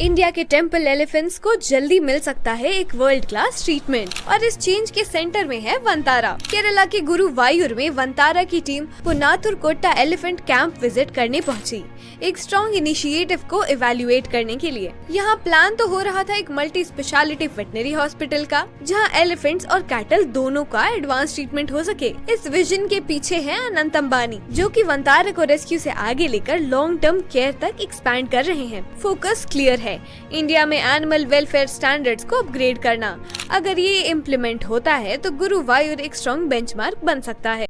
India के temple elephants को जल्दी मिल सकता है एक वर्ल्ड क्लास ट्रीटमेंट और इस चेंज के सेंटर में है वंतारा। केरला के गुरुवायूर में वंतारा की टीम पुनातुर कोट्टा एलिफेंट कैंप विजिट करने पहुंची, एक स्ट्रॉन्ग इनिशिएटिव को इवैल्यूएट करने के लिए। यहाँ प्लान तो हो रहा था एक मल्टी स्पेशलिटी वेटनरी हॉस्पिटल का, जहाँ एलिफेंट्स और कैटल दोनों का एडवांस ट्रीटमेंट हो सके। इस विजन के पीछे है अनंत अंबानी, जो कि वंतारा को रेस्क्यू से आगे लेकर लॉन्ग टर्म केयर तक एक्सपैंड कर रहे हैं। फोकस क्लियर है, इंडिया में एनिमल वेलफेयर स्टैंडर्ड्स को अपग्रेड करना। अगर ये इम्प्लीमेंट होता है तो गुरुवायूर एक स्ट्रॉन्ग बेंचमार्क बन सकता है।